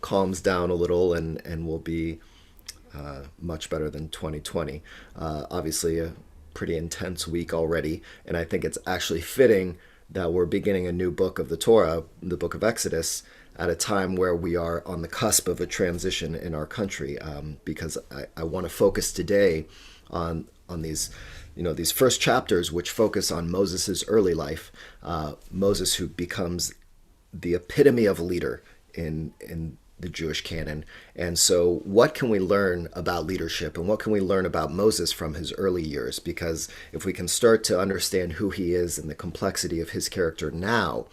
calms down a little and will be much better than 2020. Obviously, a pretty intense week already, and I think it's actually fitting that we're beginning a new book of the Torah, the book of Exodus, at a time where we are on the cusp of a transition in our country. Because I want to focus today on these first chapters, which focus on Moses' early life, Moses who becomes the epitome of a leader in the Jewish canon. And so what can we learn about leadership and what can we learn about Moses from his early years? Because if we can start to understand who he is and the complexity of his character now,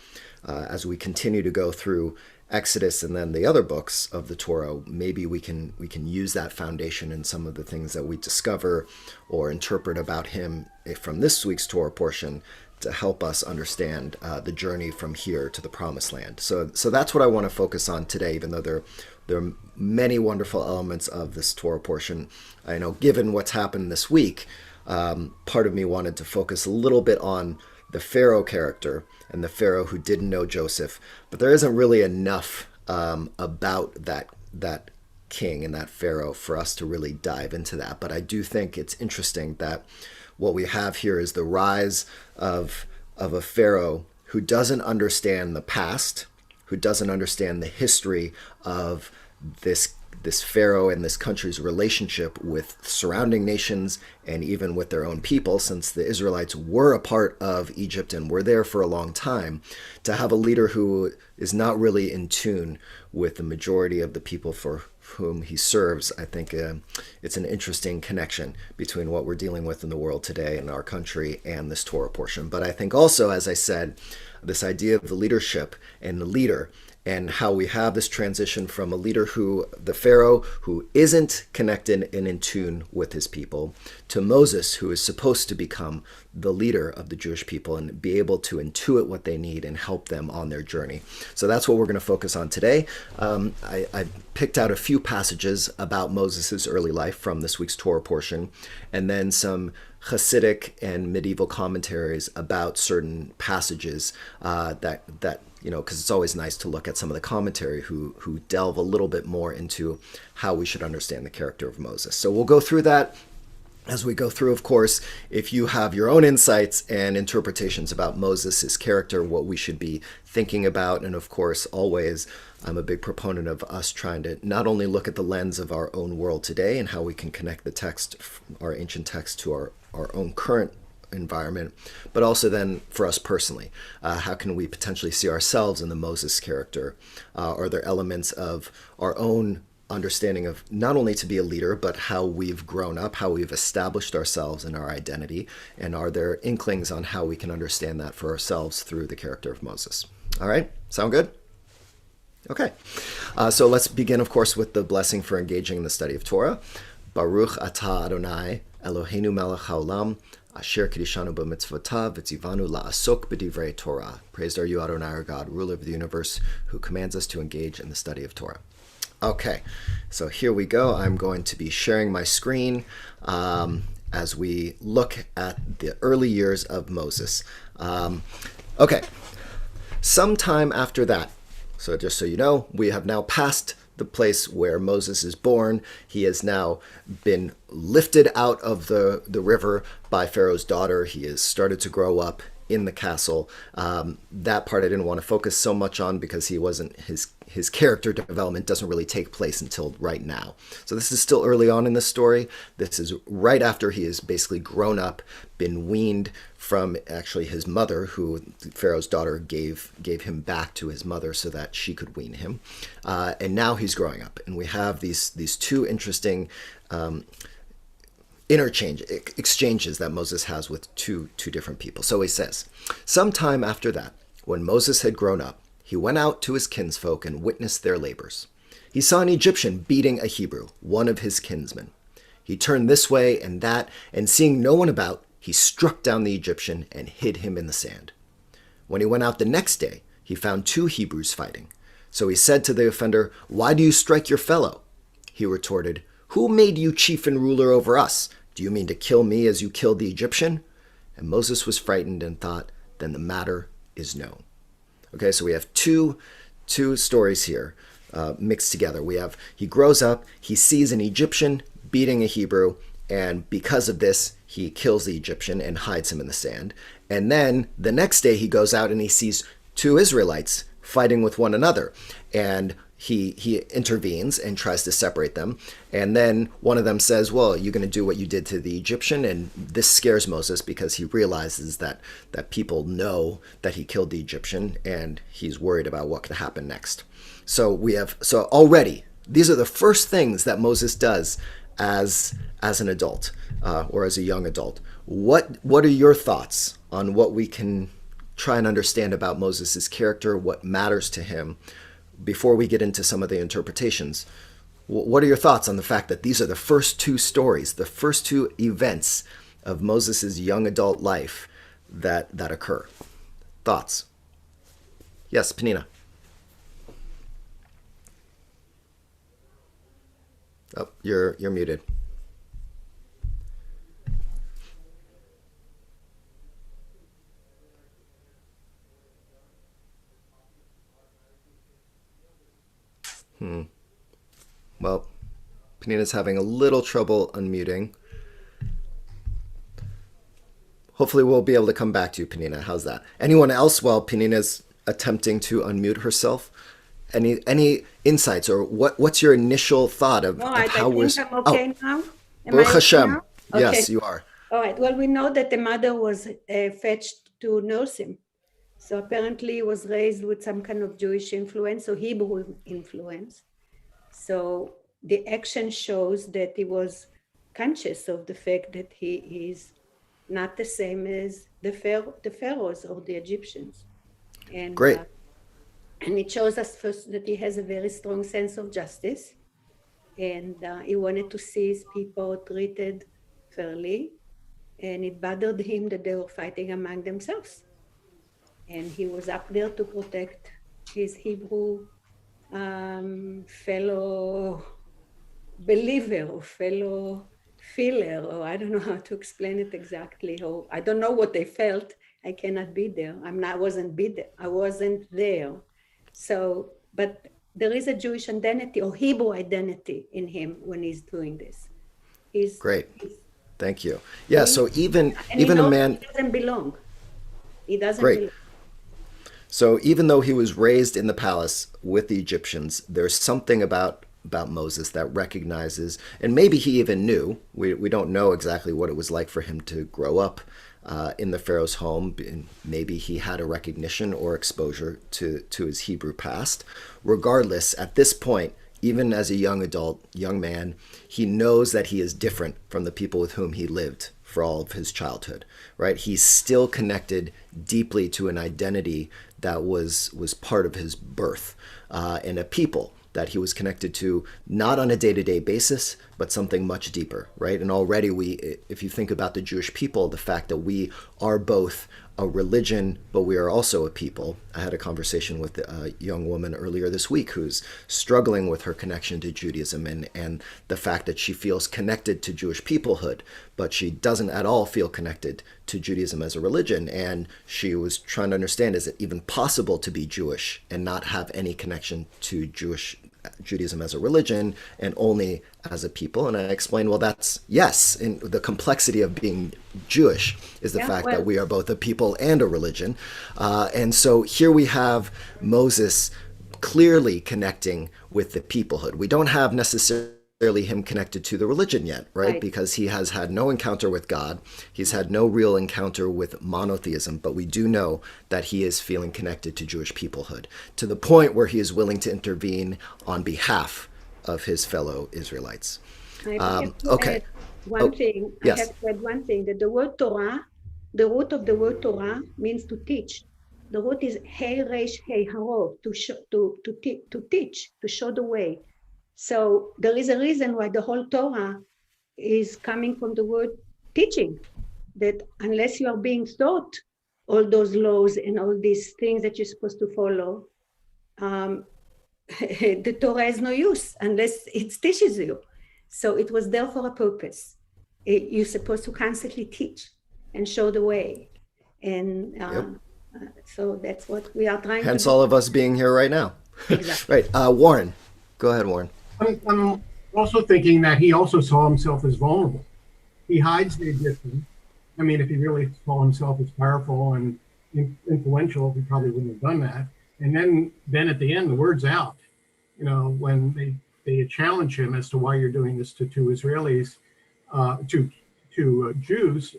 as we continue to go through Exodus and then the other books of the Torah, maybe we can use that foundation in some of the things that we discover or interpret about him from this week's Torah portion to help us understand the journey from here to the promised land. So that's what I want to focus on today, even though there are many wonderful elements of this Torah portion. I know given what's happened this week, part of me wanted to focus a little bit on the Pharaoh character and the Pharaoh who didn't know Joseph, but there isn't really enough about that king and that Pharaoh for us to really dive into that. But I do think it's interesting that what we have here is the rise of a Pharaoh who doesn't understand the past, who doesn't understand the history of this Pharaoh and this country's relationship with surrounding nations and even with their own people, since the Israelites were a part of Egypt and were there for a long time. To have a leader who is not really in tune with the majority of the people for whom he serves, I think it's an interesting connection between what we're dealing with in the world today in our country and this Torah portion. But I think also, as I said, this idea of the leadership and the leader, and how we have this transition from a leader the Pharaoh, who isn't connected and in tune with his people, to Moses, who is supposed to become the leader of the Jewish people and be able to intuit what they need and help them on their journey. So that's what we're going to focus on today. I picked out a few passages about Moses' early life from this week's Torah portion, and then some Hasidic and medieval commentaries about certain passages that because it's always nice to look at some of the commentary who delve a little bit more into how we should understand the character of Moses. So we'll go through that. As we go through, of course, if you have your own insights and interpretations about Moses' character, what we should be thinking about, and of course, always, I'm a big proponent of us trying to not only look at the lens of our own world today and how we can connect the text, our ancient text, to our own current environment, but also then for us personally, how can we potentially see ourselves in the Moses character? Are there elements of our own understanding of not only to be a leader, but how we've grown up, how we've established ourselves in our identity, and are there inklings on how we can understand that for ourselves through the character of Moses? All right, sound good? Okay, so let's begin, of course, with the blessing for engaging in the study of Torah. Baruch atah Adonai Eloheinu melech haolam asher kiddushanu b'mitzvotav v'tzivanu la'asok b'divrei Torah. Praised are you, Adonai, our God, ruler of the universe, who commands us to engage in the study of Torah. Okay, so here we go. I'm going to be sharing my screen as we look at the early years of Moses. Okay, sometime after that, so just so you know, we have now passed the place where Moses is born. He has now been lifted out of the river by Pharaoh's daughter. He has started to grow up in the castle. That part I didn't want to focus so much on because he wasn't his character development doesn't really take place until right now. So this is still early on in the story. This is right after he has basically grown up, been weaned from actually his mother, who Pharaoh's daughter gave him back to his mother so that she could wean him. And now he's growing up. And we have these two interesting exchanges that Moses has with two different people. So he says, sometime after that, when Moses had grown up, he went out to his kinsfolk and witnessed their labors. He saw an Egyptian beating a Hebrew, one of his kinsmen. He turned this way and that, and seeing no one about, he struck down the Egyptian and hid him in the sand. When he went out the next day, he found two Hebrews fighting. So he said to the offender, "Why do you strike your fellow?" He retorted, "Who made you chief and ruler over us? Do you mean to kill me as you killed the Egyptian?" And Moses was frightened and thought, then the matter is known. Okay, so we have two stories here. mixed together. We have he grows up, he sees an Egyptian beating a Hebrew, and because of this, he kills the Egyptian and hides him in the sand. And then the next day, he goes out and he sees two Israelites fighting with one another, and he intervenes and tries to separate them. And then one of them says, well, you're going to do what you did to the Egyptian. And this scares Moses because he realizes that people know that he killed the Egyptian, and he's worried about what could happen next. So already these are the first things that Moses does as an adult, or as a young adult. What are your thoughts on what we can try and understand about Moses' character, what matters to him, before we get into some of the interpretations? What are your thoughts on the fact that these are the first two stories, the first two events of Moses' young adult life that occur? Thoughts? Yes, Panina. Oh, you're muted. Well, Panina's having a little trouble unmuting. Hopefully we'll be able to come back to you, Panina. How's that? Anyone else while Panina's attempting to unmute herself? Any insights, or what's your initial thought of, All of right, I how we're... think I'm Oh, okay now. Am I Baruch okay Hashem. now? Yes, Okay. you are. All right. Well, we know that the mother was fetched to nurse him. So apparently he was raised with some kind of Jewish influence or Hebrew influence. So the action shows that he was conscious of the fact that he is not the same as the pharaohs or the Egyptians. And Great. and it shows us first that he has a very strong sense of justice, and he wanted to see his people treated fairly, and it bothered him that they were fighting among themselves. And he was up there to protect his Hebrew fellow believer or fellow feeler, or I don't know how to explain it exactly, or I don't know what they felt. I cannot be there. I wasn't there. So, but there is a Jewish identity or Hebrew identity in him when he's doing this. He's, Great. he's Thank you. Yeah, doing, so even and he even a knows man... he doesn't belong. He doesn't Great. belong. So even though he was raised in the palace with the Egyptians, there's something about Moses that recognizes, and maybe he even knew. We don't know exactly what it was like for him to grow up in the Pharaoh's home. And maybe he had a recognition or exposure to his Hebrew past. Regardless, at this point, even as a young adult, young man, he knows that he is different from the people with whom he lived for all of his childhood, right? He's still connected deeply to an identity that was part of his birth, and a people that he was connected to, not on a day-to-day basis, but something much deeper, right? And already if you think about the Jewish people, the fact that we are both a religion, but we are also a people. I had a conversation with a young woman earlier this week who's struggling with her connection to Judaism, and the fact that she feels connected to Jewish peoplehood, but she doesn't at all feel connected to Judaism as a religion. And she was trying to understand, is it even possible to be Jewish and not have any connection to Judaism as a religion and only as a people? And I explained, well, that's yes. And the complexity of being Jewish is the fact that we are both a people and a religion. And so here we have Moses clearly connecting with the peoplehood. We don't have necessarily him connected to the religion yet, right? Because he has had no encounter with God. He's had no real encounter with monotheism, but we do know that he is feeling connected to Jewish peoplehood to the point where he is willing to intervene on behalf of his fellow Israelites. Okay. One thing, yes. I have to add one thing, that the word Torah, the root of the word Torah means to teach. The root is Hey Resh Hey Haro, to teach, to show the way. So there is a reason why the whole Torah is coming from the word teaching, that unless you are being taught all those laws and all these things that you're supposed to follow, the Torah has no use unless it teaches you. So it was there for a purpose. You're supposed to constantly teach and show the way. And so that's what we are trying to do. Hence all of us being here right now. Exactly. Right. Warren, go ahead, Warren. I'm also thinking that he also saw himself as vulnerable. He hides the Egyptian. I mean, if he really saw himself as powerful and influential, he probably wouldn't have done that. And then at the end, the word's out. When they challenge him as to why you're doing this to two Israelis, to Jews.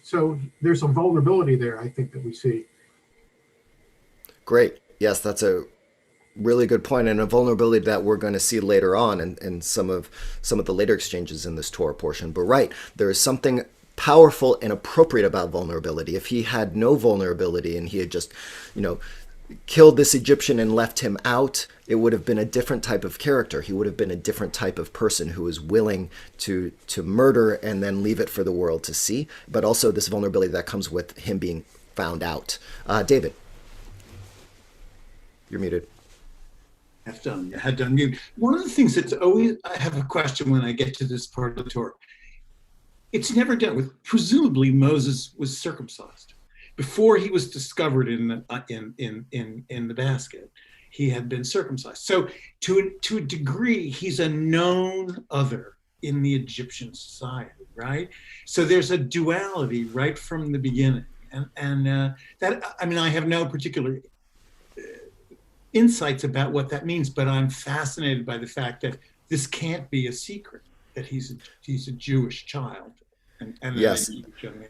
So there's some vulnerability there, I think, that we see. Great. Yes, that's a really good point, and a vulnerability that we're going to see later on in some of the later exchanges in this Torah portion. But right, there is something powerful and appropriate about vulnerability. If he had no vulnerability and he had just, killed this Egyptian and left him out, it would have been a different type of character. He would have been a different type of person who was willing to murder and then leave it for the world to see. But also this vulnerability that comes with him being found out. David, you're muted. I had to unmute. One of the things that's always, I have a question when I get to this part of the Torah. It's never dealt with. Presumably Moses was circumcised before he was discovered in the basket. He had been circumcised. So to a degree, he's a known other in the Egyptian society, right? So there's a duality right from the beginning, and that, I mean, I have no particular insights about what that means, but I'm fascinated by the fact that this can't be a secret, that he's a Jewish child and yes. a young man.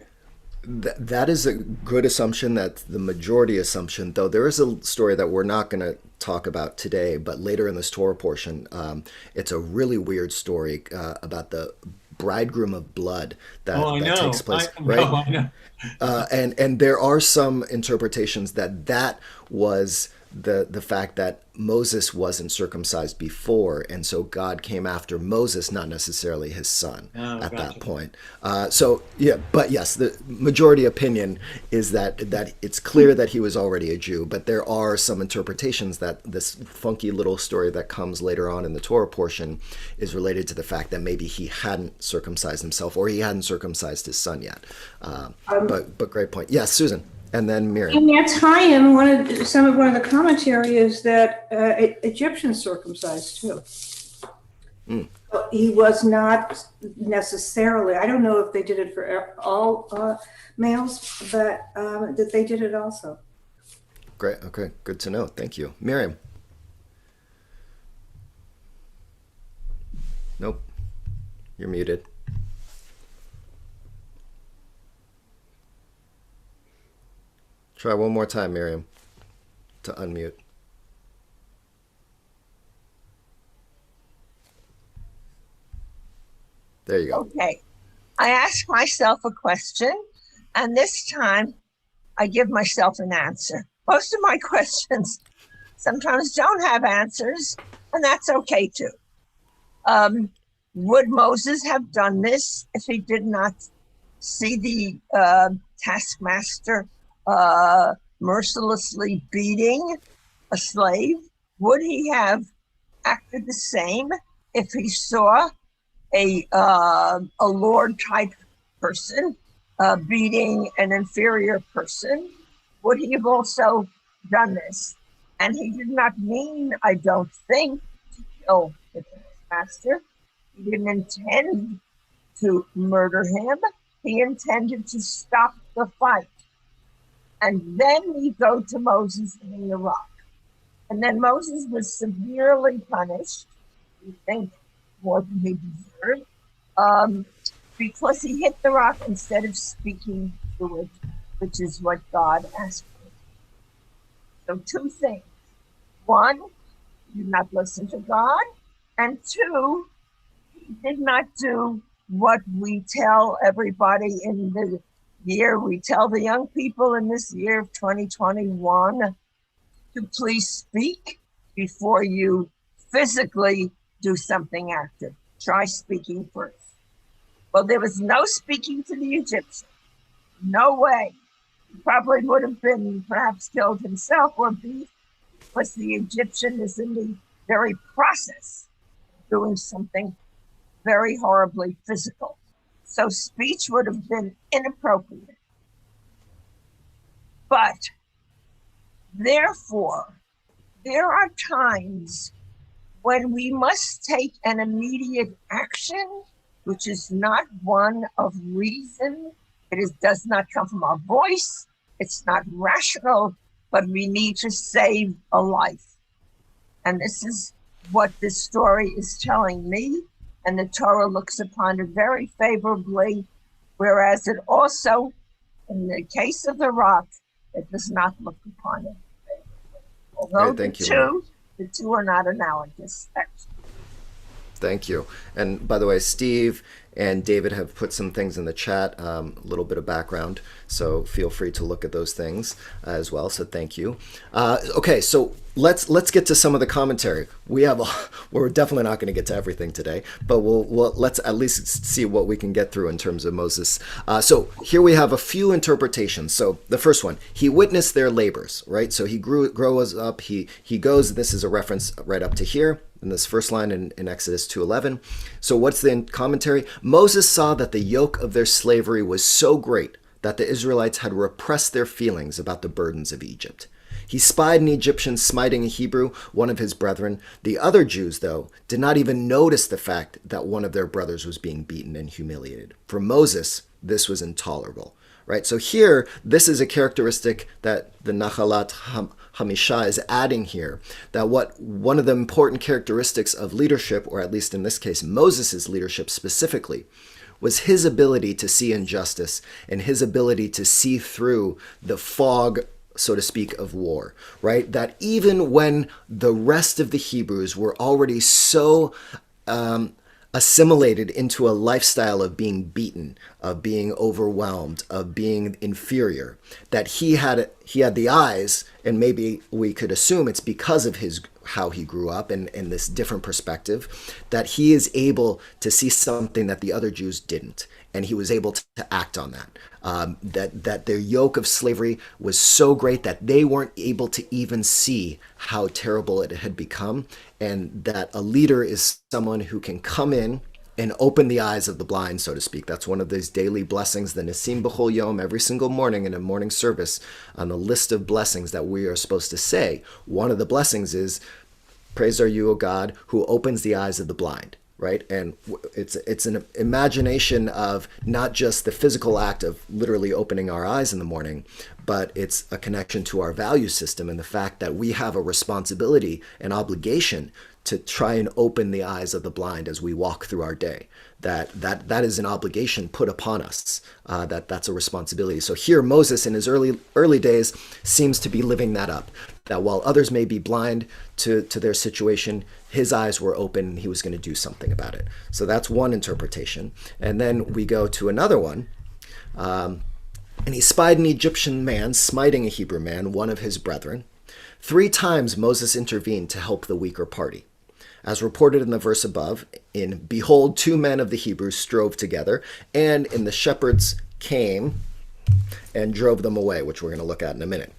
That is a good assumption. That's the majority assumption, though there is a story that we're not going to talk about today, but later in this Torah portion, it's a really weird story about the bridegroom of blood that takes place. I know. And there are some interpretations that was the fact that Moses wasn't circumcised before, and so God came after Moses, not necessarily his son at that point. But yes, the majority opinion is that it's clear that he was already a Jew, but there are some interpretations that this funky little story that comes later on in the Torah portion is related to the fact that maybe he hadn't circumcised himself or he hadn't circumcised his son yet. But great point. Yes, Susan. And then Miriam. In that tie-in, one of the commentary is that Egyptians circumcised too. He was not necessarily. I don't know if they did it for all males, but that they did it also. Great. Okay. Good to know. Thank you, Miriam. Nope. You're muted. Try one more time, Miriam, to unmute. There you go. Okay. I ask myself a question, and this time I give myself an answer. Most of my questions sometimes don't have answers, and that's okay too. Would Moses have done this if he did not see the taskmaster mercilessly beating a slave? Would he have acted the same if he saw a lord type person beating an inferior person? Would he have also done this? And he did not mean, I don't think, to kill the taskmaster. He didn't intend to murder him. He intended to stop the fight. And then we go to Moses hitting the rock. And then Moses was severely punished, we think more than he deserved, because he hit the rock instead of speaking to it, which is what God asked for. So two things. One, he did not listen to God. And two, he did not do what we tell everybody in the year, we tell the young people in this year of 2021 to please speak before you physically do something active. Try speaking first. Well, there was no speaking to the Egyptian. No way. He probably would have been perhaps killed himself or beat, because the Egyptian is in the very process of doing something very horribly physical. So speech would have been inappropriate. But therefore, there are times when we must take an immediate action, which is not one of reason. Does not come from our voice. It's not rational, but we need to save a life. And this is what this story is telling me. And the Torah looks upon it very favorably, whereas it also, in the case of the rock, it does not look upon it. Although Great, thank you. The two are not analogous. Thank you. And by the way, Steve and David have put some things in the chat, a little bit of background. So feel free to look at those things as well. So thank you. Okay, so let's get to some of the commentary. We're definitely not going to get to everything today, but let's at least see what we can get through in terms of Moses. So here we have a few interpretations. So the first one, he witnessed their labors, right? So he grows up. He goes. This is a reference right up to here in this first line in Exodus 2:11. So what's the commentary? Moses saw that the yoke of their slavery was so great that the Israelites had repressed their feelings about the burdens of Egypt. He spied an Egyptian smiting a Hebrew, one of his brethren. The other Jews, though, did not even notice the fact that one of their brothers was being beaten and humiliated. For Moses, this was intolerable. Right? So here, this is a characteristic that the Nachalat Hamisha is adding here, that one of the important characteristics of leadership, or at least in this case, Moses' leadership specifically, was his ability to see injustice and his ability to see through the fog, so to speak, of war, right? That even when the rest of the Hebrews were already so assimilated into a lifestyle of being beaten, of being overwhelmed, of being inferior, that he had the eyes, and maybe we could assume it's because of how he grew up and this different perspective, that he is able to see something that the other Jews didn't, and he was able to act on that. That their yoke of slavery was so great that they weren't able to even see how terrible it had become, and that a leader is someone who can come in and open the eyes of the blind, so to speak. That's one of these daily blessings, the Nisim B'chol Yom, every single morning in a morning service, on the list of blessings that we are supposed to say. One of the blessings is, praise are you, O God, who opens the eyes of the blind. Right? And it's an imagination of not just the physical act of literally opening our eyes in the morning, but it's a connection to our value system and the fact that we have a responsibility and obligation to try and open the eyes of the blind as we walk through our day. That is an obligation put upon us. That's a responsibility. So here Moses in his early days seems to be living that up. That while others may be blind to their situation, his eyes were open and he was going to do something about it. So that's one interpretation. And then we go to another one. And he spied an Egyptian man smiting a Hebrew man, one of his brethren. 3 times Moses intervened to help the weaker party. As reported in the verse above, in Behold, 2 men of the Hebrews strove together, and in the shepherds came and drove them away, which we're going to look at in a minute.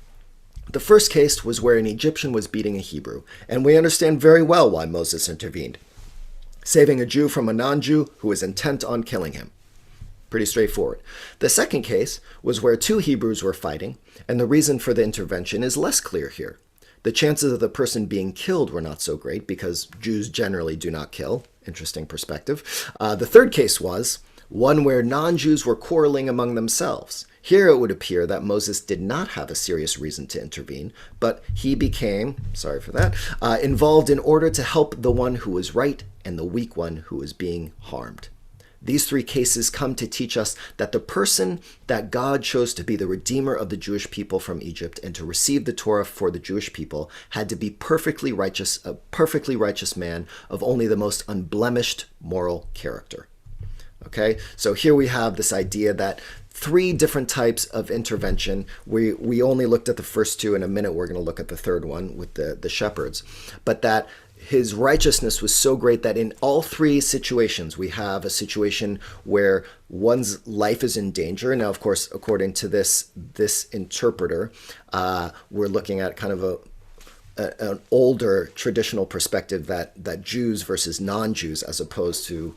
The first case was where an Egyptian was beating a Hebrew, and we understand very well why Moses intervened, saving a Jew from a non-Jew who was intent on killing him. Pretty straightforward. The second case was where 2 Hebrews were fighting, and the reason for the intervention is less clear here. The chances of the person being killed were not so great because Jews generally do not kill. Interesting perspective. The third case was one where non-Jews were quarreling among themselves. Here it would appear that Moses did not have a serious reason to intervene, but he became, sorry for that, involved in order to help the one who was right and the weak one who was being harmed. These 3 cases come to teach us that the person that God chose to be the redeemer of the Jewish people from Egypt and to receive the Torah for the Jewish people had to be perfectly righteous, a perfectly righteous man of only the most unblemished moral character. Okay, so here we have this idea that 3 different types of intervention. We only looked at the first 2. In a minute, we're going to look at the third one with the shepherds. But that his righteousness was so great that in all 3 situations, we have a situation where one's life is in danger. Now, of course, according to this interpreter, we're looking at kind of an older traditional perspective that Jews versus non-Jews, as opposed to,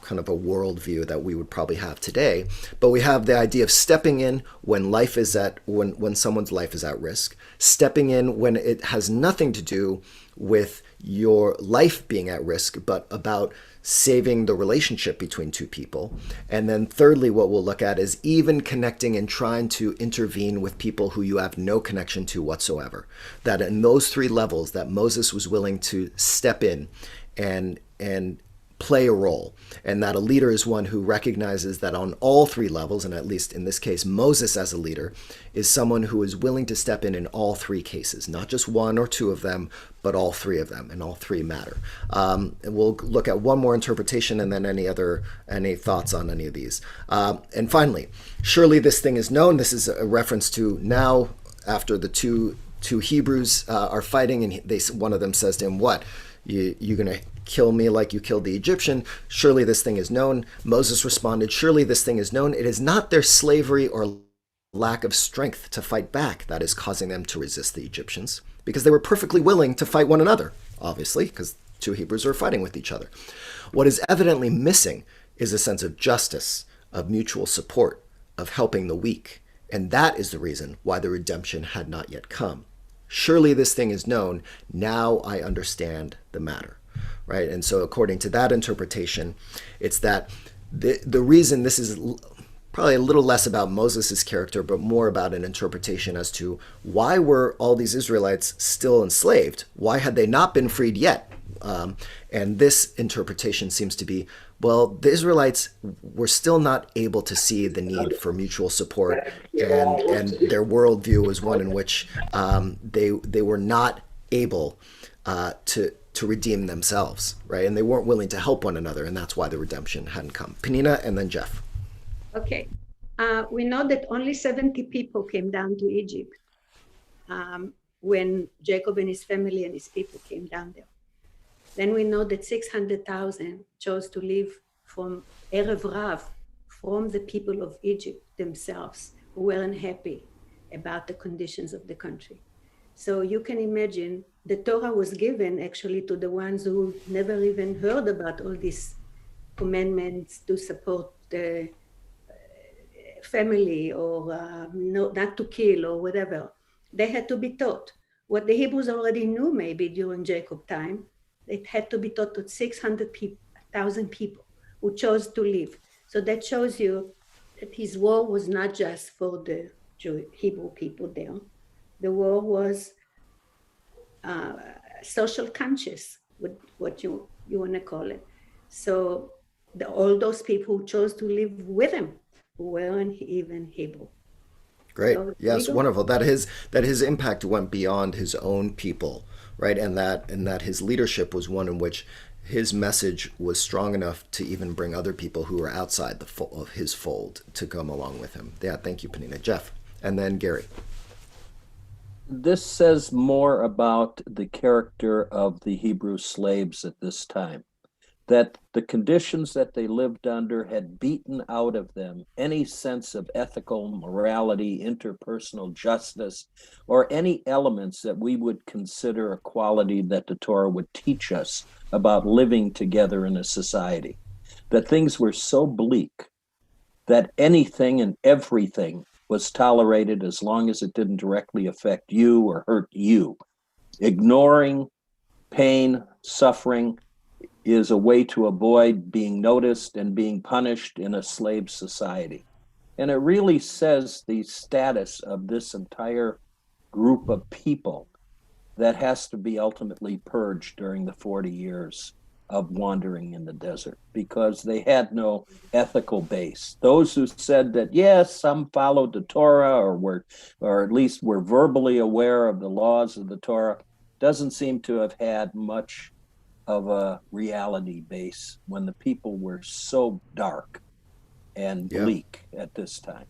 kind of a worldview that we would probably have today. But we have the idea of stepping in when when someone's life is at risk, stepping in when it has nothing to do with your life being at risk, but about saving the relationship between two people. And then thirdly, what we'll look at is even connecting and trying to intervene with people who you have no connection to whatsoever. That in those three levels, that Moses was willing to step in and play a role, and that a leader is one who recognizes that on all three levels, and at least in this case, Moses as a leader is someone who is willing to step in all three cases, not just one or two of them, but all three of them, and all three matter. And we'll look at one more interpretation, and then any thoughts on any of these. And finally, surely this thing is known. This is a reference to now after the two Hebrews are fighting, and one of them says to him, "What? You're going to kill me like you killed the Egyptian? Surely this thing is known." Moses responded, "Surely this thing is known. It is not their slavery or lack of strength to fight back that is causing them to resist the Egyptians, because they were perfectly willing to fight one another, obviously, because two Hebrews are fighting with each other. What is evidently missing is a sense of justice, of mutual support, of helping the weak. And that is the reason why the redemption had not yet come. Surely this thing is known. Now I understand the matter." Right? And so according to that interpretation, it's that the reason this is probably a little less about Moses' character, but more about an interpretation as to why were all these Israelites still enslaved? Why had they not been freed yet? And this interpretation seems to be, well, the Israelites were still not able to see the need for mutual support, and their worldview was one in which they were not able to redeem themselves, right? And they weren't willing to help one another, and that's why the redemption hadn't come. Penina, and then Jeff. Okay. We know that only 70 people came down to Egypt when Jacob and his family and his people came down there. Then we know that 600,000 chose to live from Erev Rav, from the people of Egypt themselves, who weren't happy about the conditions of the country. So you can imagine the Torah was given actually to the ones who never even heard about all these commandments to support the family or not to kill or whatever. They had to be taught. What the Hebrews already knew maybe during Jacob's time, it had to be taught to 600,000 people who chose to live. So that shows you that his war was not just for the Hebrew people there. The war was social conscious, what you want to call it. So all those people who chose to live with him who weren't even Hebrew. Great. So yes, wonderful. That his impact went beyond his own people, right? And that his leadership was one in which his message was strong enough to even bring other people who were outside of his fold to come along with him. Yeah, thank you, Penina. Jeff, and then Gary. This says more about the character of the Hebrew slaves at this time, that the conditions that they lived under had beaten out of them any sense of ethical morality, interpersonal justice, or any elements that we would consider a quality that the Torah would teach us about living together in a society. That things were so bleak that anything and everything was tolerated as long as it didn't directly affect you or hurt you. Ignoring pain, suffering, is a way to avoid being noticed and being punished in a slave society. And it really says the status of this entire group of people that has to be ultimately purged during the 40 years of wandering in the desert, because they had no ethical base. Those who said that, yes, some followed the Torah or at least were verbally aware of the laws of the Torah, doesn't seem to have had much of a reality base when the people were so dark and bleak at this time.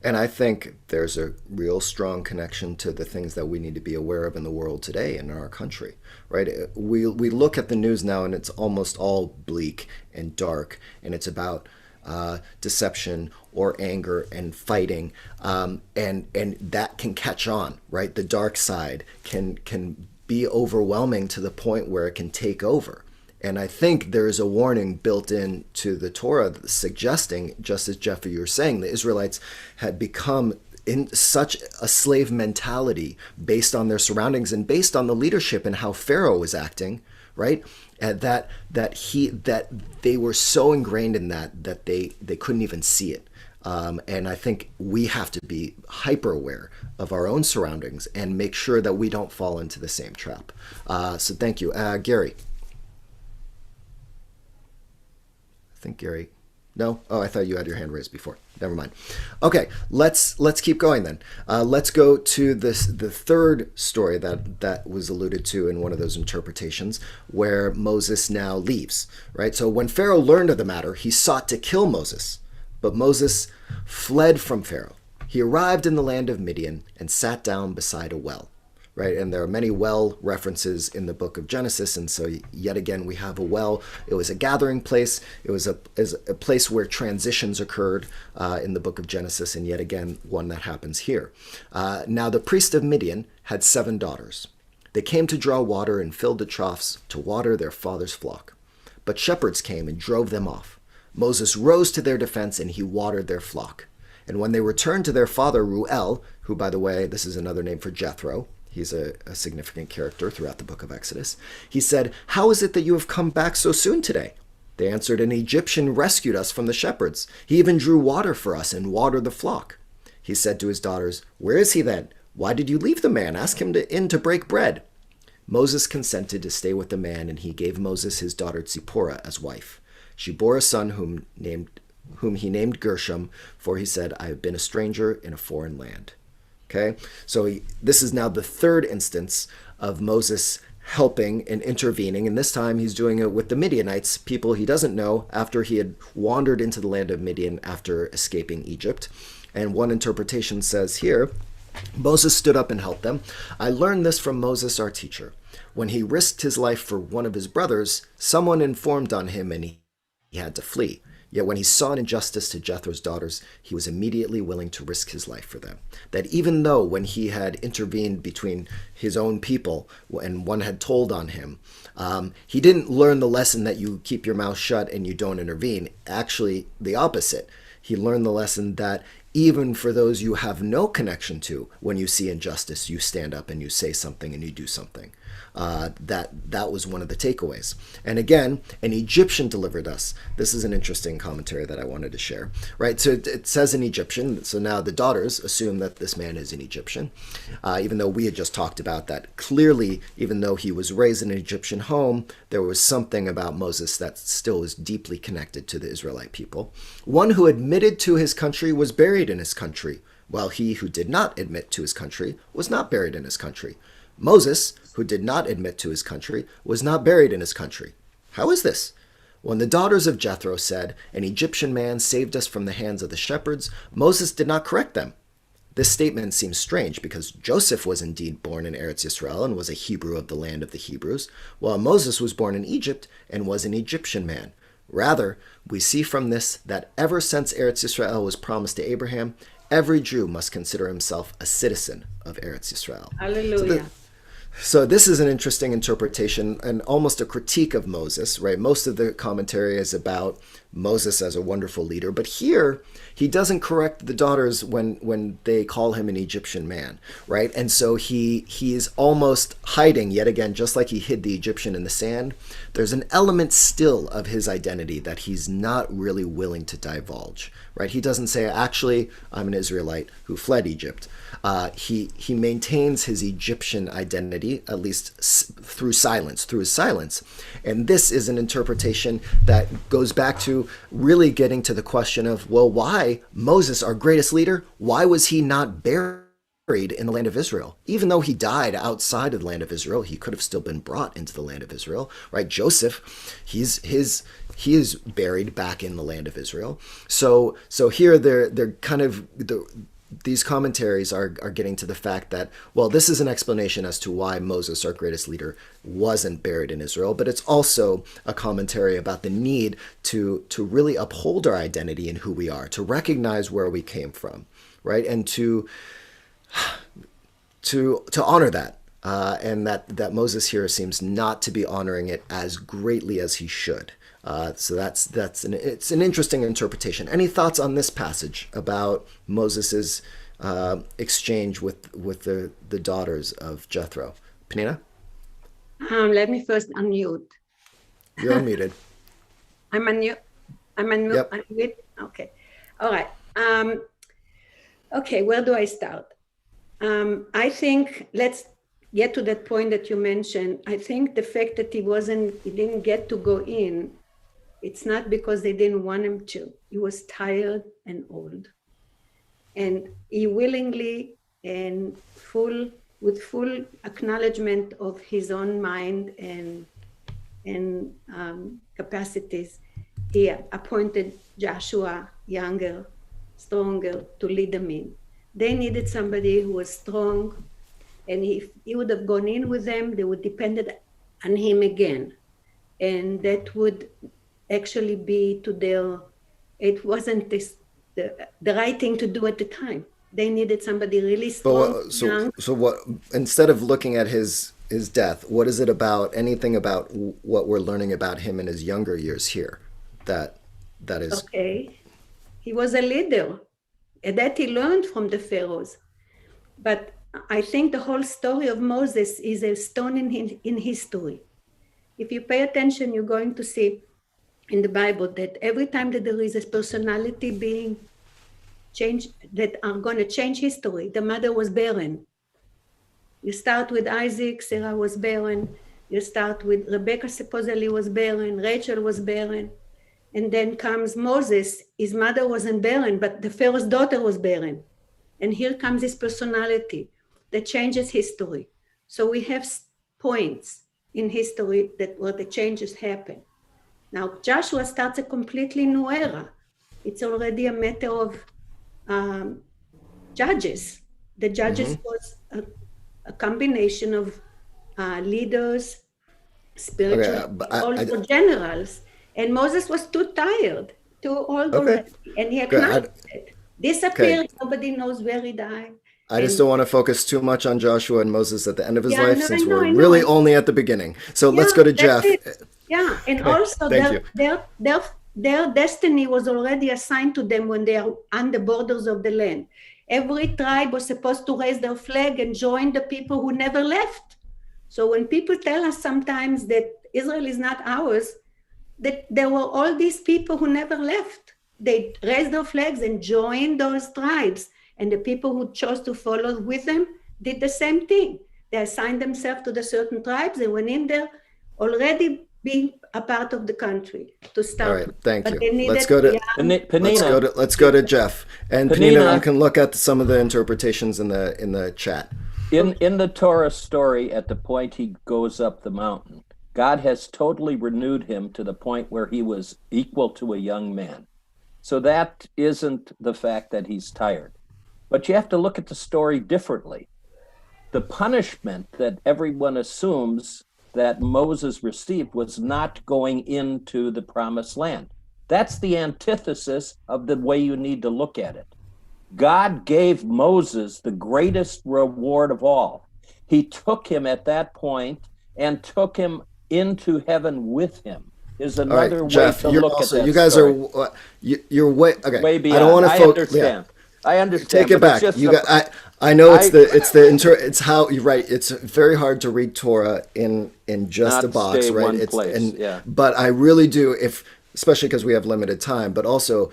And I think there's a real strong connection to the things that we need to be aware of in the world today and in our country, right? We look at the news now and it's almost all bleak and dark, and it's about deception or anger and fighting, and that can catch on, right? The dark side can be overwhelming to the point where it can take over. And I think there is a warning built into the Torah suggesting, just as Jeff, you were saying, the Israelites had become in such a slave mentality based on their surroundings and based on the leadership and how Pharaoh was acting, right? That they were so ingrained in that they couldn't even see it. And I think we have to be hyper aware of our own surroundings and make sure that we don't fall into the same trap. So thank you. Gary. I think Gary. No? Oh, I thought you had your hand raised before. Never mind. Okay, let's keep going then. Let's go to the third story that was alluded to in one of those interpretations, where Moses now leaves, right? So when Pharaoh learned of the matter, he sought to kill Moses, but Moses fled from Pharaoh. He arrived in the land of Midian and sat down beside a well. Right, and there are many well references in the book of Genesis, and so yet again we have a well. It was a gathering place. It was a place where transitions occurred in the book of Genesis, and yet again one that happens here. Now the priest of Midian had 7 daughters. They came to draw water and filled the troughs to water their father's flock. But shepherds came and drove them off. Moses rose to their defense, and he watered their flock. And when they returned to their father Reuel, who, by the way, this is another name for Jethro, he's a significant character throughout the book of Exodus, he said, "How is it that you have come back so soon today?" They answered, "An Egyptian rescued us from the shepherds. He even drew water for us and watered the flock." He said to his daughters, "Where is he then? Why did you leave the man? Ask him in to break bread." Moses consented to stay with the man, and he gave Moses his daughter Zipporah as wife. She bore a son whom he named Gershom, for he said, "I have been a stranger in a foreign land." Okay, so this is now the third instance of Moses helping and intervening, and this time he's doing it with the Midianites, people he doesn't know, after he had wandered into the land of Midian after escaping Egypt. And one interpretation says here, Moses stood up and helped them. "I learned this from Moses, our teacher. When he risked his life for one of his brothers, someone informed on him and he had to flee. Yet when he saw an injustice to Jethro's daughters, he was immediately willing to risk his life for them." That even though when he had intervened between his own people and one had told on him, he didn't learn the lesson that you keep your mouth shut and you don't intervene. Actually, the opposite. He learned the lesson that even for those you have no connection to, when you see injustice, you stand up and you say something and you do something. That was one of the takeaways. And again, an Egyptian delivered us. This is an interesting commentary that I wanted to share, right? So it says an Egyptian. So now the daughters assume that this man is an Egyptian, even though we had just talked about that. Clearly, even though he was raised in an Egyptian home, there was something about Moses that still was deeply connected to the Israelite people. One who admitted to his country was buried in his country, while he who did not admit to his country was not buried in his country. Moses, who did not admit to his country, was not buried in his country. How is this? When the daughters of Jethro said, "An Egyptian man saved us from the hands of the shepherds," Moses did not correct them. This statement seems strange because Joseph was indeed born in Eretz Yisrael and was a Hebrew of the land of the Hebrews, while Moses was born in Egypt and was an Egyptian man. Rather, we see from this that ever since Eretz Yisrael was promised to Abraham, every Jew must consider himself a citizen of Eretz Yisrael. Hallelujah. So this is an interesting interpretation and almost a critique of Moses, right? Most of the commentary is about Moses as a wonderful leader, but here he doesn't correct the daughters when they call him an Egyptian man, right? And so he is almost hiding yet again, just like he hid the Egyptian in the sand. There's an element still of his identity that he's not really willing to divulge, right? He doesn't say, "Actually, I'm an Israelite who fled Egypt." He maintains his Egyptian identity, at least through his silence. And this is an interpretation that goes back to really getting to the question of, well, why Moses, our greatest leader, why was he not buried in the land of Israel? Even though he died outside of the land of Israel, he could have still been brought into the land of Israel, right? Joseph, he is buried back in the land of Israel. So here they're kind of these commentaries are getting to the fact that, well, this is an explanation as to why Moses, our greatest leader, wasn't buried in Israel, but it's also a commentary about the need to really uphold our identity in who we are, to recognize where we came from, right, and to honor that. And that Moses here seems not to be honoring it as greatly as he should. So it's an interesting interpretation. Any thoughts on this passage about Moses's exchange with the daughters of Jethro? Penina? Let me first unmute. You're unmuted. I'm unmute. Yep. Unmute. Okay. All right. Okay. Where do I start? I think let's get to that point that you mentioned. I think the fact that he didn't get to go in, it's not because they didn't want him to. He was tired and old. And he willingly and with full acknowledgement of his own mind and capacities, he appointed Joshua, younger, stronger, to lead them in. They needed somebody who was strong, and if he would have gone in with them, they would depend on him again. And that would actually be it wasn't the right thing to do at the time. They needed somebody really strong. So what, instead of looking at his death, what is it about, anything about what we're learning about him in his younger years here that is... Okay. He was a leader. And that he learned from the pharaohs. But I think the whole story of Moses is a stone in history. If you pay attention, you're going to see in the Bible that every time that there is a personality being changed, that are going to change history, the mother was barren. You start with Isaac, Sarah was barren. You start with Rebecca, supposedly was barren. Rachel was barren. And then comes Moses. His mother wasn't barren, but the Pharaoh's daughter was barren. And here comes his personality that changes history. So we have points in history where the changes happen. Now, Joshua starts a completely new era. It's already a matter of judges. The judges was a combination of leaders, spiritual, also generals. And Moses was too tired, too old already. And he acknowledged it. Disappeared, nobody knows where he died. I just don't want to focus too much on Joshua and Moses at the end of his life, since we're really only at the beginning. So let's go to Jeff. Yeah, and also their destiny was already assigned to them when they are on the borders of the land. Every tribe was supposed to raise their flag and join the people who never left. So when people tell us sometimes that Israel is not ours, that there were all these people who never left. They raised their flags and joined those tribes. And the people who chose to follow with them did the same thing. They assigned themselves to the certain tribes and went in there already being a part of the country to start. All right, thank but you. Let's go to Jeff. And Penina, you can look at some of the interpretations in the chat. In the Torah story, at the point he goes up the mountain, God has totally renewed him to the point where he was equal to a young man. So that isn't the fact that he's tired. But you have to look at the story differently. The punishment that everyone assumes that Moses received was not going into the promised land. That's the antithesis of the way you need to look at it. God gave Moses the greatest reward of all. He took him at that point and took him into heaven with him. Is another way Jeff, to look at that. You guys story. You're way okay. Way beyond. I don't want to focus. Understand. I understand. Take it back. I know it's how you're right. It's very hard to read Torah in just a box, right? But I really do, especially because we have limited time, but also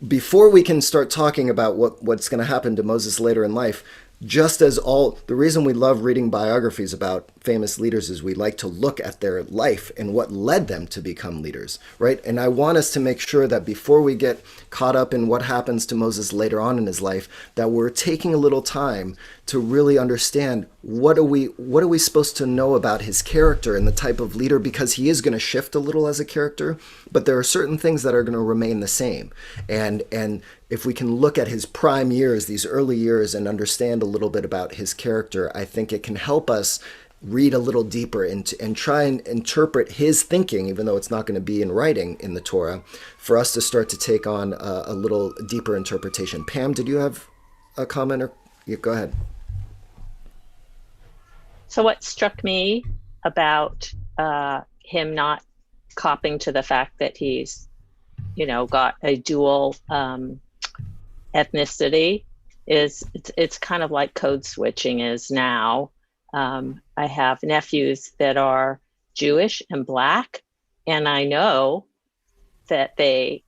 before we can start talking about what's going to happen to Moses later in life, just as the reason we love reading biographies about famous leaders is we like to look at their life and what led them to become leaders, right? And I want us to make sure that before we get caught up in what happens to Moses later on in his life, that we're taking a little time to really understand what are we supposed to know about his character and the type of leader, because he is going to shift a little as a character, but there are certain things that are going to remain the same. And if we can look at his prime years, these early years, and understand a little bit about his character, I think it can help us read a little deeper into and try and interpret his thinking, even though it's not going to be in writing in the Torah, for us to start to take on a little deeper interpretation. Pam, did you have a comment? Or yeah, go ahead. So what struck me about him not copping to the fact that he's, got a dual ethnicity is it's kind of like code switching is now. I have nephews that are Jewish and Black, and I know that they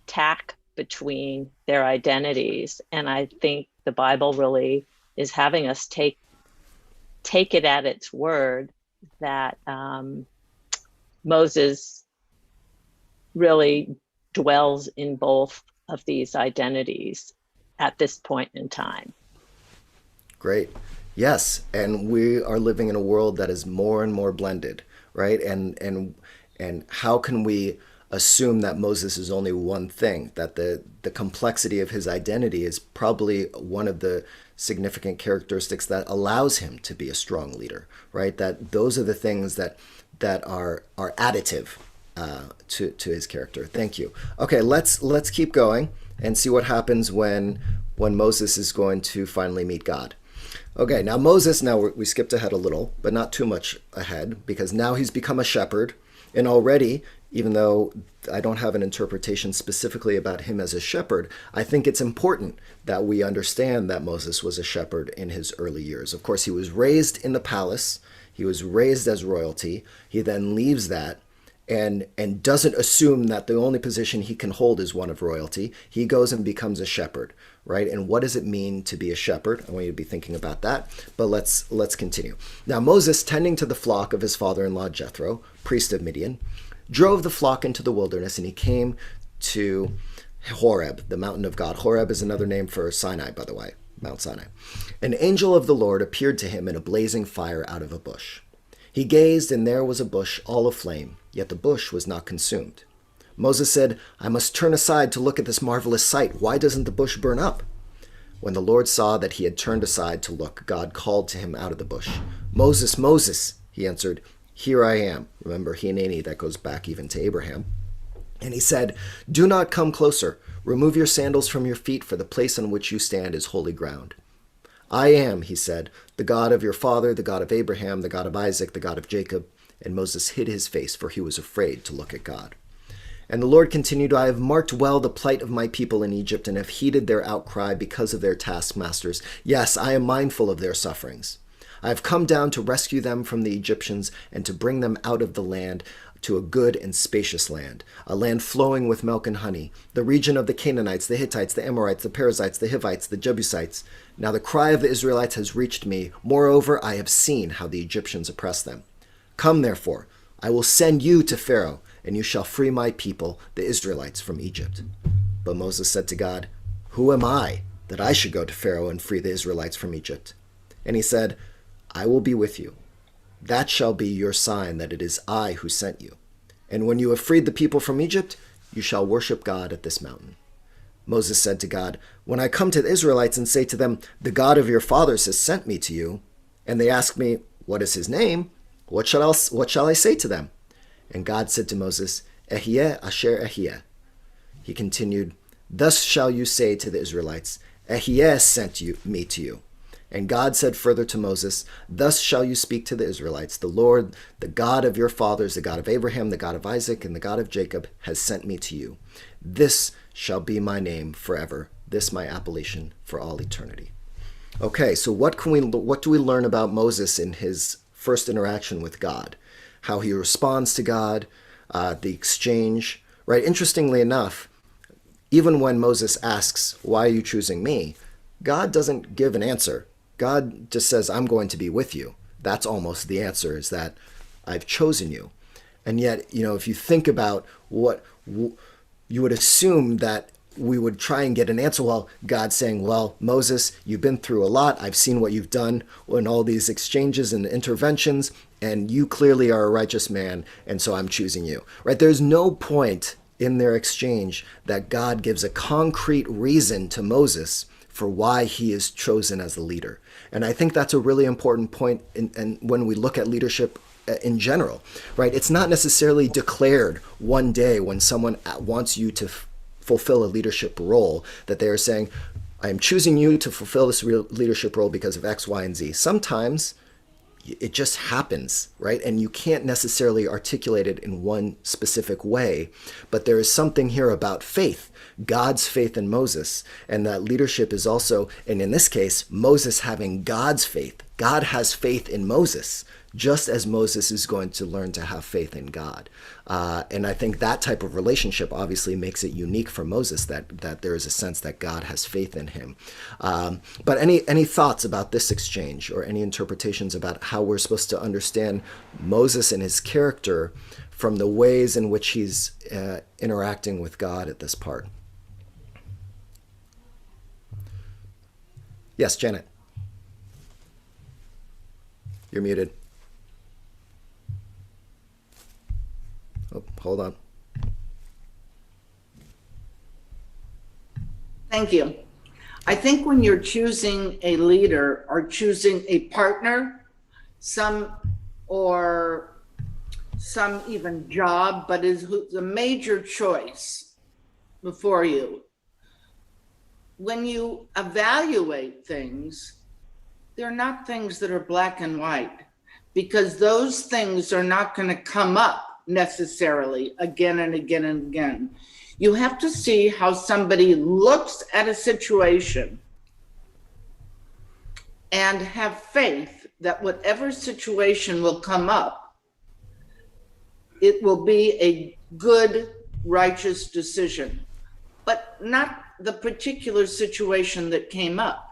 tack between their identities. And I think the Bible really is having us take it at its word that Moses really dwells in both of these identities at this point in time. Great. Yes, and we are living in a world that is more and more blended, right? And how can we assume that Moses is only one thing, that the complexity of his identity is probably one of the significant characteristics that allows him to be a strong leader, right? That those are the things that are additive to his character. Thank you. Okay, let's keep going and see what happens when Moses is going to finally meet God. Okay, now Moses, we skipped ahead a little, but not too much ahead, because now he's become a shepherd. And already, even though I don't have an interpretation specifically about him as a shepherd, I think it's important that we understand that Moses was a shepherd in his early years. Of course, he was raised in the palace. He was raised as royalty. He then leaves that and doesn't assume that the only position he can hold is one of royalty. He goes and becomes a shepherd, right? And what does it mean to be a shepherd? I want you to be thinking about that, but let's continue. Now, Moses, tending to the flock of his father-in-law Jethro, priest of Midian, drove the flock into the wilderness, and he came to Horeb, the mountain of God. Horeb is another name for Sinai, by the way, Mount Sinai. An angel of the Lord appeared to him in a blazing fire out of a bush. He gazed, and there was a bush all aflame, yet the bush was not consumed. Moses said, "I must turn aside to look at this marvelous sight. Why doesn't the bush burn up?" When the Lord saw that he had turned aside to look, God called to him out of the bush. "Moses, Moses," he answered. "Here I am." Remember, Hineni, that goes back even to Abraham. And he said, "Do not come closer. Remove your sandals from your feet, for the place on which you stand is holy ground." "I am," he said, "the God of your father, the God of Abraham, the God of Isaac, the God of Jacob." And Moses hid his face, for he was afraid to look at God. And the Lord continued, "I have marked well the plight of my people in Egypt, and have heeded their outcry because of their taskmasters. Yes, I am mindful of their sufferings. I have come down to rescue them from the Egyptians, and to bring them out of the land to a good and spacious land, a land flowing with milk and honey, the region of the Canaanites, the Hittites, the Amorites, the Perizzites, the Hivites, the Jebusites. Now the cry of the Israelites has reached me. Moreover, I have seen how the Egyptians oppress them. Come, therefore, I will send you to Pharaoh, and you shall free my people, the Israelites, from Egypt." But Moses said to God, "Who am I, that I should go to Pharaoh and free the Israelites from Egypt?" And he said, "I will be with you. That shall be your sign that it is I who sent you. And when you have freed the people from Egypt, you shall worship God at this mountain." Moses said to God, "When I come to the Israelites and say to them, 'The God of your fathers has sent me to you,' and they ask me, 'What is his name?' what shall I say to them?" And God said to Moses, "Ehyeh asher ehyeh." He continued, "Thus shall you say to the Israelites, 'Ehyeh sent me to you.' And God said further to Moses, "Thus shall you speak to the Israelites, 'The Lord, the God of your fathers, the God of Abraham, the God of Isaac, and the God of Jacob, has sent me to you. This shall be my name forever, this my appellation for all eternity." Okay, so what do we learn about Moses in his first interaction with God? How he responds to God, the exchange, right? Interestingly enough, even when Moses asks, "Why are you choosing me?" God doesn't give an answer. God just says, "I'm going to be with you." that's almost the answer, is that I've chosen you. And yet, if you think about what you would assume that we would try and get an answer. Well, God's saying, well, Moses, you've been through a lot. I've seen what you've done in all these exchanges and interventions, and you clearly are a righteous man, and so I'm choosing you. Right? There's no point in their exchange that God gives a concrete reason to Moses for why he is chosen as the leader. And I think that's a really important point when we look at leadership in general, right? It's not necessarily declared one day when someone wants you to fulfill a leadership role that they are saying, I am choosing you to fulfill this leadership role because of X, Y, and Z. Sometimes it just happens, right? And you can't necessarily articulate it in one specific way, but there is something here about faith, God's faith in Moses, and that leadership is also, and in this case, Moses having God's faith. God has faith in Moses, just as Moses is going to learn to have faith in God. And I think that type of relationship obviously makes it unique for Moses, that there is a sense that God has faith in him. But any thoughts about this exchange, or any interpretations about how we're supposed to understand Moses and his character from the ways in which he's interacting with God at this part? Yes, Janet. You're muted. Oh, hold on. Thank you. I think when you're choosing a leader or choosing a partner, some even job, but is a major choice before you. When you evaluate things, they're not things that are black and white, because those things are not going to come up necessarily again and again and again. You have to see how somebody looks at a situation and have faith that whatever situation will come up, it will be a good, righteous decision, but not the particular situation that came up.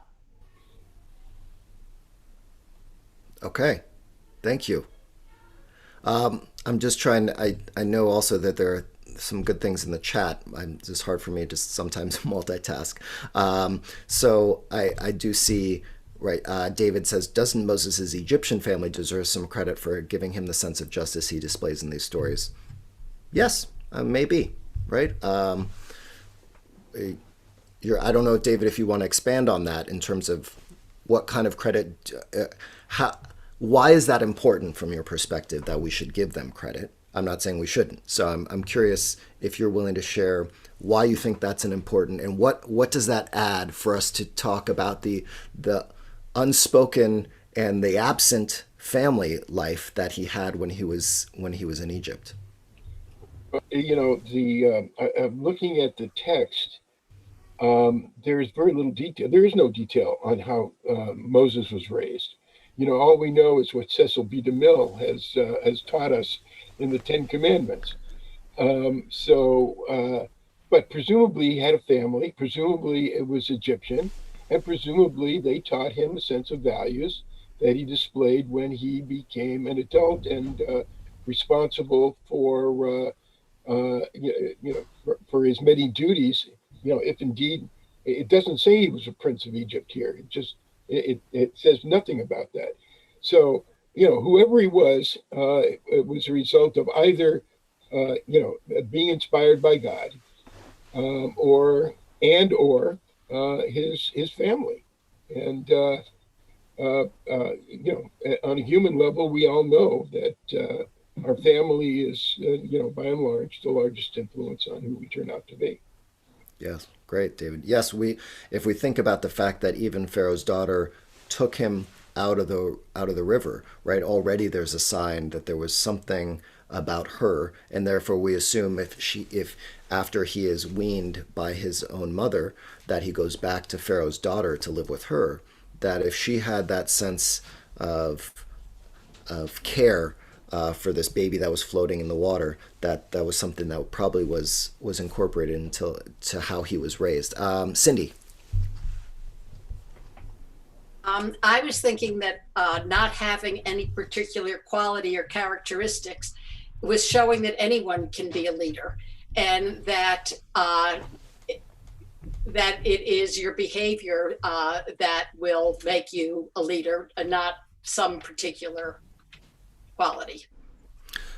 Okay, thank you. I'm just trying to, I know also that there are some good things in the chat. It's just hard for me to sometimes multitask. So I do see, right, David says, doesn't Moses' Egyptian family deserve some credit for giving him the sense of justice he displays in these stories? Yes, maybe, right? I don't know, David, if you want to expand on that in terms of what kind of credit, why is that important from your perspective that we should give them credit? I'm not saying we shouldn't. So I'm curious if you're willing to share why you think that's an important, and what does that add for us to talk about the unspoken and the absent family life that he had when he was in Egypt. I'm looking at the text. There's very little detail. There is no detail on how Moses was raised. All we know is what Cecil B. DeMille has taught us in the Ten Commandments. But presumably he had a family. Presumably it was Egyptian, and presumably they taught him a sense of values that he displayed when he became an adult and responsible for his many duties. If indeed it doesn't say he was a prince of Egypt here, it says nothing about that. So whoever he was, it was a result of either being inspired by God, or his family. And on a human level, we all know that our family is, by and large, the largest influence on who we turn out to be. Yes, great, David. Yes, if we think about the fact that even Pharaoh's daughter took him out of the river, right? Already there's a sign that there was something about her, and therefore we assume if after he is weaned by his own mother, that he goes back to Pharaoh's daughter to live with her, that if she had that sense of care for this baby that was floating in the water, that was something that probably was incorporated into how he was raised. Cindy. I was thinking that not having any particular quality or characteristics was showing that anyone can be a leader, and that that it is your behavior that will make you a leader, and not some particular quality.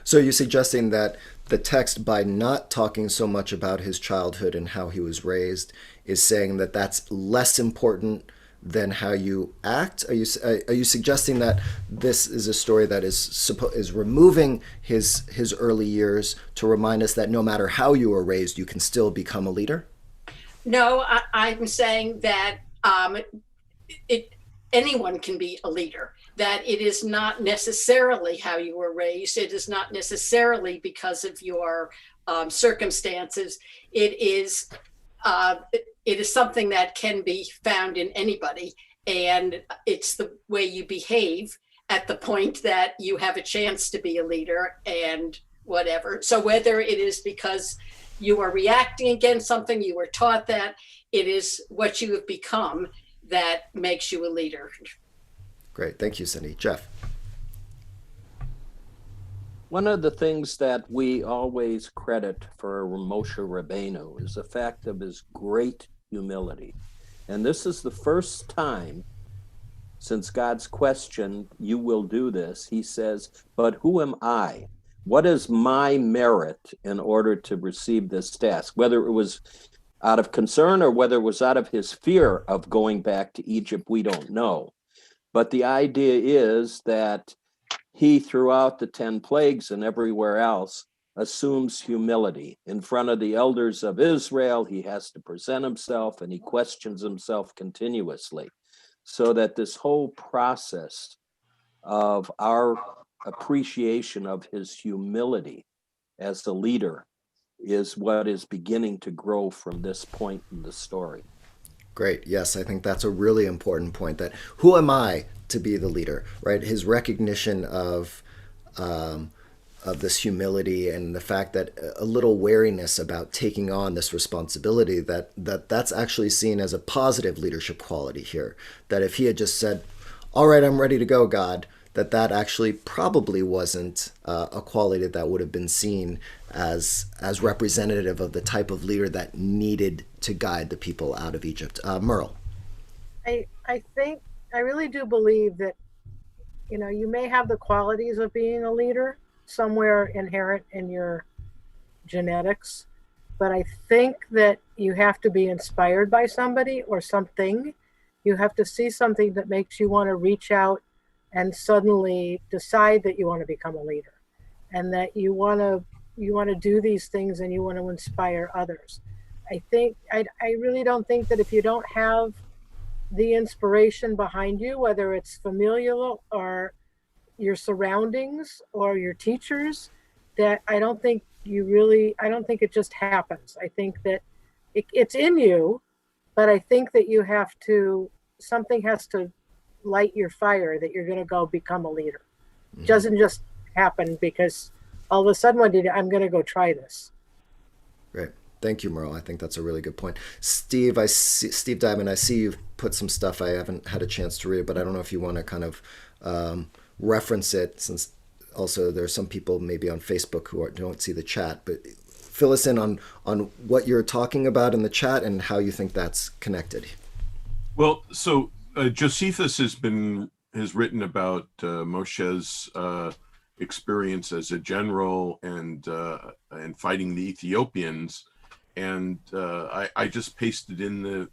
So you're suggesting that the text, by not talking so much about his childhood and how he was raised, is saying that that's less important than how you act? Are you suggesting that this is a story that is removing his early years to remind us that no matter how you were raised, you can still become a leader? No, I'm saying that anyone can be a leader, that it is not necessarily how you were raised. It is not necessarily because of your circumstances. It is something that can be found in anybody. And it's the way you behave at the point that you have a chance to be a leader and whatever. So whether it is because you are reacting against something, you were taught that, it is what you have become that makes you a leader. Great. Thank you, Cindy. Jeff? One of the things that we always credit for Moshe Rabbeinu is the fact of his great humility. And this is the first time since God's question, "You will do this," he says, "But who am I? What is my merit in order to receive this task?" Whether it was out of concern or whether it was out of his fear of going back to Egypt, we don't know. But the idea is that he, throughout the 10 plagues and everywhere else, assumes humility. In front of the elders of Israel, he has to present himself, and he questions himself continuously. So that this whole process of our appreciation of his humility as a leader is what is beginning to grow from this point in the story. Great. Yes, I think that's a really important point, that who am I to be the leader, right? His recognition of this humility and the fact that a little wariness about taking on this responsibility, that's actually seen as a positive leadership quality here. That if he had just said, "All right, I'm ready to go, God," that actually probably wasn't a quality that would have been seen as representative of the type of leader that needed to guide the people out of Egypt. Merle. I really do believe that, you may have the qualities of being a leader somewhere inherent in your genetics, but I think that you have to be inspired by somebody or something. You have to see something that makes you want to reach out and suddenly decide that you want to become a leader, and that you want to do these things and you want to inspire others. I really don't think that if you don't have the inspiration behind you, whether it's familial or your surroundings or your teachers, that I don't think it just happens. I think that it's in you, but I think that something has to light your fire that you're going to go become a leader. It doesn't just happen because all of a sudden I'm going to go try this. Great. Thank you, Merle. I think that's a really good point. Steve Diamond, I see you've put some stuff I haven't had a chance to read, but I don't know if you want to kind of reference it, since also there's some people maybe on Facebook who don't see the chat, but fill us in on what you're talking about in the chat and how you think that's connected. Well, so Josephus has written about Moshe's experience as a general and fighting the Ethiopians, and I just pasted in the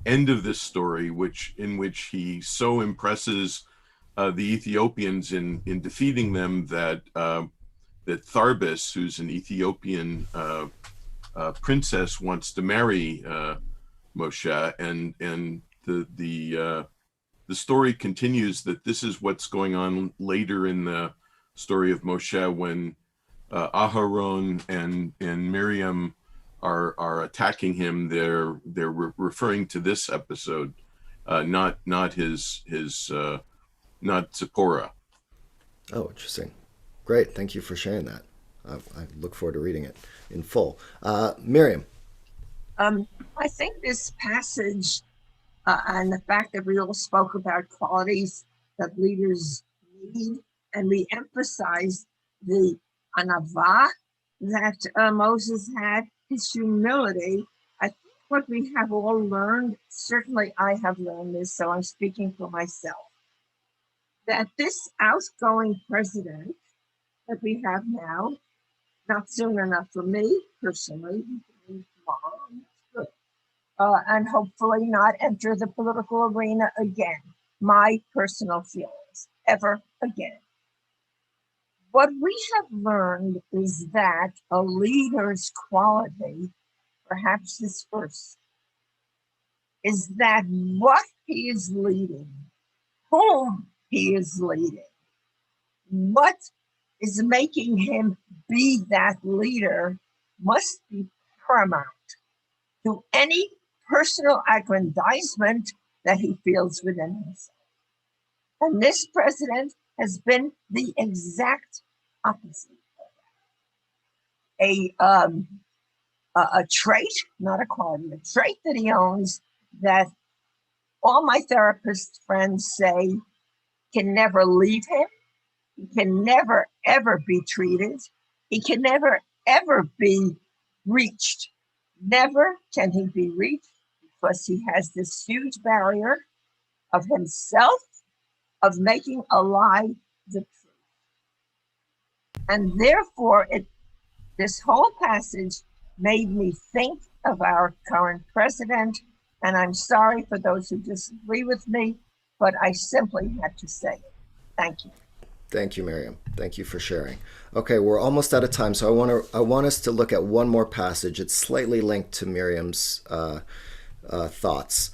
end of this story, in which he so impresses the Ethiopians in defeating them that Tharbis, who's an Ethiopian princess, wants to marry Moshe, and the story continues that this is what's going on later in the story of Moshe, when Aharon and Miriam are attacking him. They're referring to this episode, not Zipporah. Oh, interesting. Great. Thank you for sharing that. I look forward to reading it in full. Miriam. I think this passage and the fact that we all spoke about qualities that leaders need, and we emphasized the anava that Moses had, his humility. I think what we have all learned, certainly I have learned this, so I'm speaking for myself, that this outgoing president that we have now, not soon enough for me personally, tomorrow, that's good, and hopefully not enter the political arena again, my personal feelings, ever again. What we have learned is that a leader's quality, perhaps this first, is that what he is leading, whom he is leading, what is making him be that leader must be paramount to any personal aggrandizement that he feels within himself. And this president has been the exact opposite. A trait, not a quality, a trait that he owns that all my therapist friends say can never leave him. He can never, ever be treated. He can never, ever be reached. Never can he be reached because he has this huge barrier of himself, of making a lie the truth. And therefore, this whole passage made me think of our current president. And I'm sorry for those who disagree with me, but I simply had to say it. Thank you. Thank you, Miriam. Thank you for sharing. Okay, we're almost out of time, so I want us to look at one more passage. It's slightly linked to Miriam's thoughts.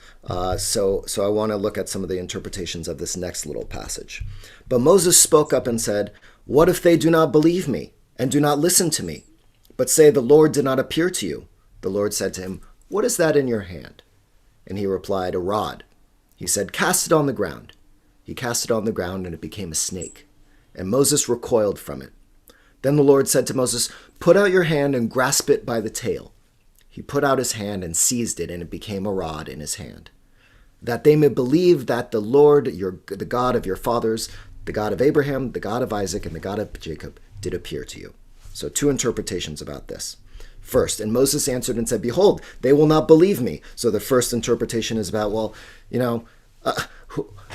So I want to look at some of the interpretations of this next little passage. But Moses spoke up and said, "What if they do not believe me and do not listen to me, but say the Lord did not appear to you?" The Lord said to him, "What is that in your hand?" And he replied, "A rod." He said, "Cast it on the ground." He cast it on the ground, and it became a snake. And Moses recoiled from it. Then the Lord said to Moses, "Put out your hand and grasp it by the tail." He put out his hand and seized it, and it became a rod in his hand. "That they may believe that the Lord, the God of your fathers, the God of Abraham, the God of Isaac, and the God of Jacob, did appear to you." So 2 interpretations about this. First, and Moses answered and said, "Behold, they will not believe me." So the first interpretation is about, well,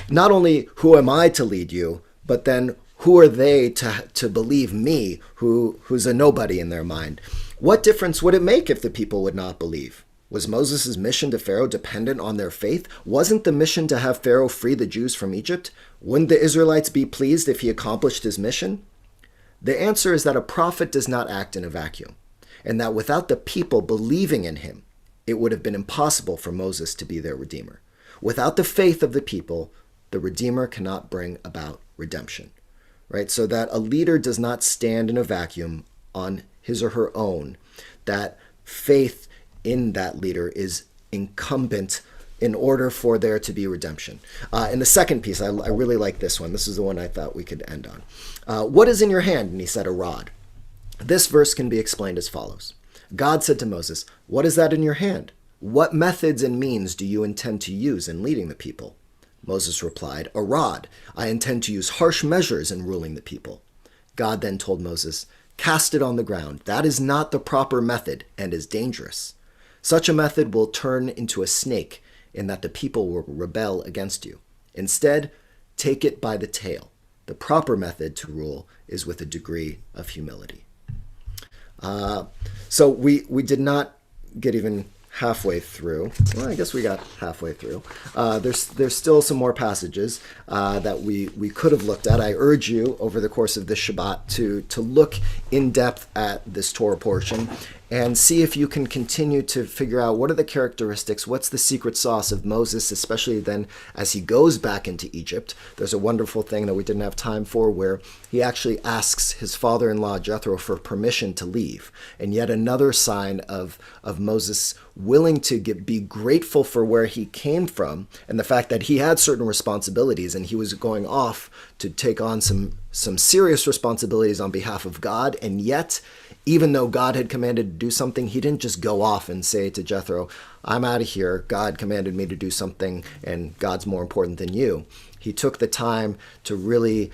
not only who am I to lead you, but then who are they to believe me, who's a nobody in their mind? What difference would it make if the people would not believe? Was Moses' mission to Pharaoh dependent on their faith? Wasn't the mission to have Pharaoh free the Jews from Egypt? Wouldn't the Israelites be pleased if he accomplished his mission? The answer is that a prophet does not act in a vacuum, and that without the people believing in him, it would have been impossible for Moses to be their redeemer. Without the faith of the people, the redeemer cannot bring about redemption. Right? So that a leader does not stand in a vacuum on his or her own, that faith in that leader is incumbent in order for there to be redemption. And the second piece, I really like this one. This is the one I thought we could end on. "What is in your hand?" And he said, "A rod." This verse can be explained as follows. God said to Moses, "What is that in your hand? What methods and means do you intend to use in leading the people?" Moses replied, "A rod. I intend to use harsh measures in ruling the people." God then told Moses, "Cast it on the ground. That is not the proper method and is dangerous. Such a method will turn into a snake in that the people will rebel against you. Instead, take it by the tail. The proper method to rule is with a degree of humility." So we did not get even halfway through. Well, I guess we got halfway through. There's still some more passages that we could have looked at. I urge you over the course of this Shabbat to look in depth at this Torah portion and see if you can continue to figure out what are the characteristics, what's the secret sauce of Moses, especially then as he goes back into Egypt. There's a wonderful thing that we didn't have time for where he actually asks his father-in-law Jethro for permission to leave. And yet another sign of Moses willing to be grateful for where he came from and the fact that he had certain responsibilities and he was going off to take on some some serious responsibilities on behalf of God, and yet, even though God had commanded to do something, he didn't just go off and say to Jethro, I'm out of here, God commanded me to do something, and God's more important than you. He took the time to really,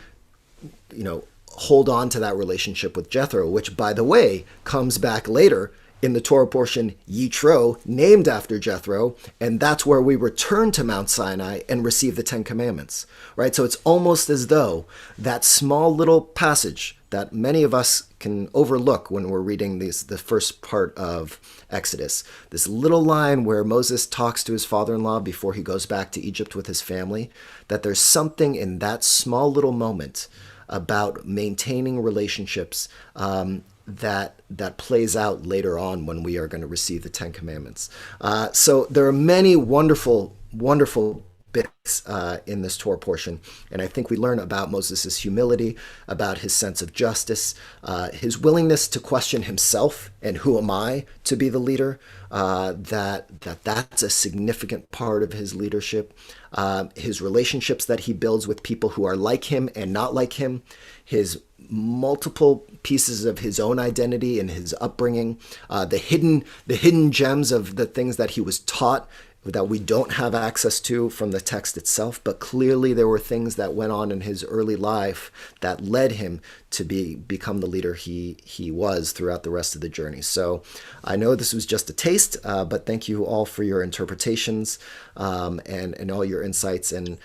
hold on to that relationship with Jethro, which, by the way, comes back later in the Torah portion, Yitro, named after Jethro, and that's where we return to Mount Sinai and receive the Ten Commandments, right? So it's almost as though that small little passage that many of us can overlook when we're reading the first part of Exodus, this little line where Moses talks to his father-in-law before he goes back to Egypt with his family, that there's something in that small little moment about maintaining relationships that plays out later on when we are going to receive the Ten Commandments. So there are many wonderful bits in this Torah portion, and I think we learn about Moses' humility, about his sense of justice, his willingness to question himself and who am I to be the leader. That's a significant part of his leadership. His relationships that he builds with people who are like him and not like him, his multiple pieces of his own identity and his upbringing, the hidden gems of the things that he was taught that we don't have access to from the text itself, but clearly there were things that went on in his early life that led him to become the leader he was throughout the rest of the journey. So I know this was just a taste, but thank you all for your interpretations and all your insights, and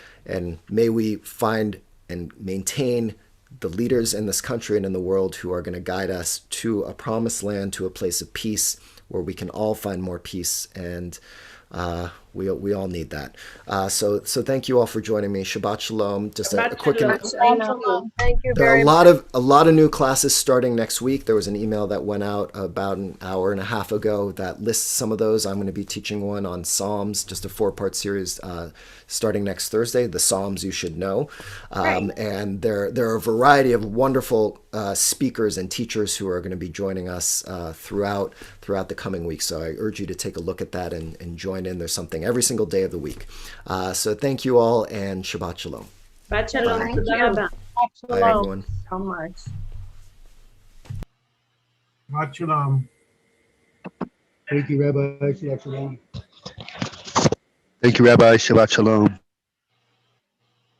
may we find and maintain the leaders in this country and in the world who are going to guide us to a promised land, to a place of peace where we can all find more peace, and we all need that. So thank you all for joining me. Shabbat shalom. Just a quick. Thank you There are very a much. lot of new classes starting next week. There was an email that went out about an hour and a half ago that lists some of those. I'm going to be teaching one on Psalms, just a 4-part series starting next Thursday, the Psalms you should know. And there are a variety of wonderful speakers and teachers who are going to be joining us throughout the coming week. So I urge you to take a look at that and join in. There's something every single day of the week. So thank you all, and Shabbat shalom. Shabbat shalom. Thank תודה you. רבה. Bye, everyone. So much. Shabbat shalom. Thank you, Rabbi. Shabbat shalom. Thank you, Rabbi. Shabbat shalom.